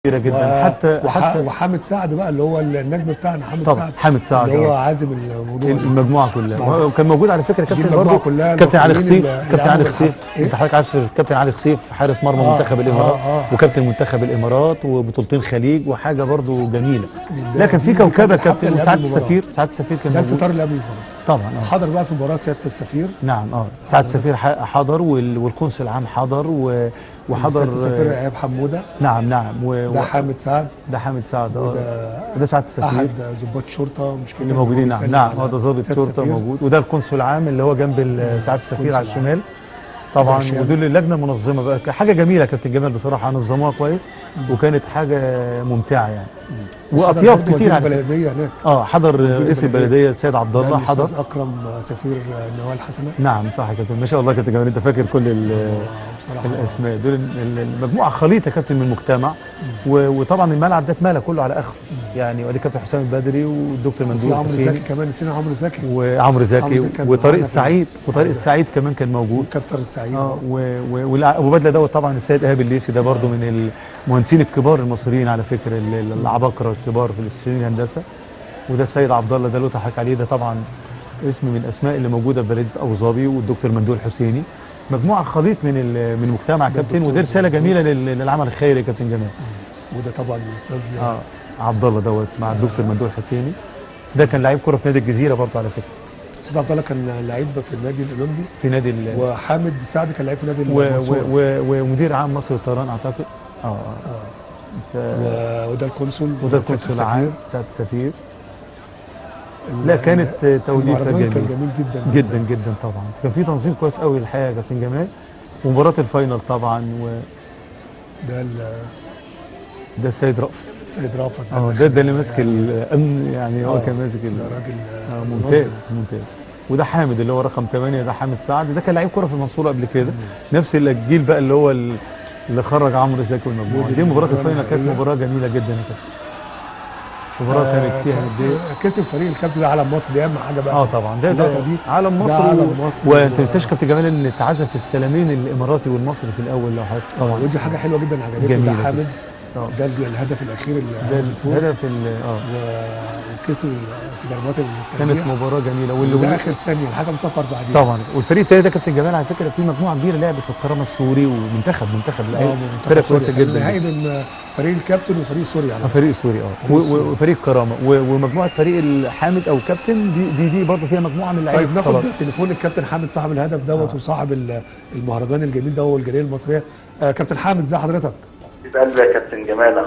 كبيره جدا. حتى وحامد سعد بقى اللي هو النجم بتاعنا، حامد طبعا سعد حامد سعد اللي هو عازم الموضوع المجموعه كلها، وكان موجود على فكره كابتن برضه كابتن علي خصيف. كابتن علي خصيف انت حضرتك عارف كابتن علي خصيف حارس مرمى منتخب الامارات وكابتن منتخب الامارات وبطولتين خليج وحاجه برضه جميله. لكن في كوكبه كابتن سعاده السفير. سعاده السفير كان موجود. ده الفطار اللي قبل المباراه طبعا حضر بقى في مباراه سياده السفير. نعم سعاده السفير حضر والقنصل العام حضر وحضر السفير ايهاب حموده. نعم ده حامد سعد. ده حامد سعد وده سعاده السفير احد ضباط شرطه مش كده اللي موجودين. نعم ده ضابط شرطه موجود. وده القنصل العام اللي هو جنب سعاده السفير على الشمال طبعا. ودول اللجنه المنظمه بقى حاجه جميله كابتن جمال بصراحه نظموها كويس وكانت حاجه ممتعه يعني. واطياف كتير على البلديه هناك. حضر رئيس البلديه السيد عبد الله حضر. اكرم سفير نوال حسنه. نعم صح يا كابتن ما شاء الله كابتن جمال انت فاكر كل الاسماء دول. المجموعه خليطه كابتن من المجتمع وطبعا الملعب ده اتملى كله على اخره يعني. وادي كابتن حسام البدري والدكتور مندوب عمرو زكي كمان نسينا عمرو زكي وطارق السعيد. وطارق السعيد كمان كان موجود. كابتن السعيد وبدله دوت طبعا السيد ايهاب الليثي ده برضه من المهندسين الكبار المصريين على فكره العباقره الكبار في الاستشاريين الهندسه. وده السيد عبد الله ده اللي ضحك عليه ده طبعا اسم من الاسماء اللي موجوده في بلديه ابو ظبي. والدكتور مندوب الحسيني مجموعه خليط من المجتمع كابتن. ودي رساله جميله للعمل الخيري يا كابتن جمال. وده طبعا الاستاذ عبد الله دوت مع الدكتور مندوب الحسيني. ده كان لعيب كره في نادي الجزيره برضه على فكره. استاذ عبد الله كان لعيب في النادي الاولمبي في نادي وحامد سعد كان لعيب في نادي ومدير عام مصر للطيران اعتقد. وده القنصل. العام سعاده السفير. لا كانت توليفه جميل. كان جميل جدا جدا طبعا. كان في تنظيم كويس قوي الحقيقه يا كابتن جمال. ومباراه الفاينل طبعا ده السيد رأفت. السيد رأفت ده اللي ماسك الامن يعني. هو كان ماسك ده راجل ممتاز. وده حامد اللي هو رقم 8 ده حامد سعد. ده كان لعيب كره في المنصوره قبل كده. نفس الجيل بقى اللي هو اللي خرج عمرو زكي والمجموعه دي. مباراه الفاينل كانت مباراه جميله جدا يا كابتن. مباراه كانت فيها كسب فريق الكابتن ده علم مصر. دي اهم حاجه بقى. طبعا ده علم مصر. وما تنساش كابتن جمال ان اتعزف السلامين الاماراتي والمصري في الاول لو حضرتك طبعا. ودي حاجه حلوه جدا عجبتني. ده حامد ده الهدف الاخير ده الهدف وكسب في ضربات الترجيح. كانت مباراه جميله وده اخر ثانيه الحكم صفر بعدين طبعا. والفريق الثاني ده كابتن جمال على فكره في مجموعه كبيره لعبت في الكرامه السوري ومنتخب فرقه كويسه جدا. نهائي بين فريق الكابتن وفريق سوري يعني. فريق سوري وفريق كرامه ومجموعه فريق الحامد او كابتن دي برضه فيها مجموعه من اللعيبه. طيب ناخد تليفون الكابتن حامد صاحب الهدف دوت وصاحب المهرجان الجميل ده والجاليه المصريه. كابتن حامد ازي حضرتك؟ قلبي يا كابتن جمال.